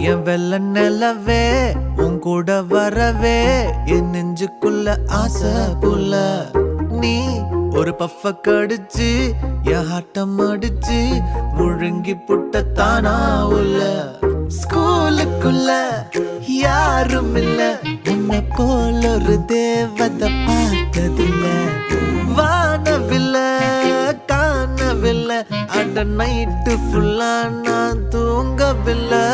என் வெள்ள நிலவே உன் கூட வரவே என் நெஞ்சுக்குள்ள ஆசை புல்ல நீ ஒரு பஃப கடிச்சு என் ஹாட்டம் அடிச்சு முழுங்கி புட்ட தானா உள்ள ஸ்கூலுக்குள்ள யாரும் இல்ல உன்னை போல ஒரு தேவதை பார்த்ததில்ல வானவில்ல காணவில்லை அட நைட்டு ஃபுல்லா நான் தூங்கவில்லை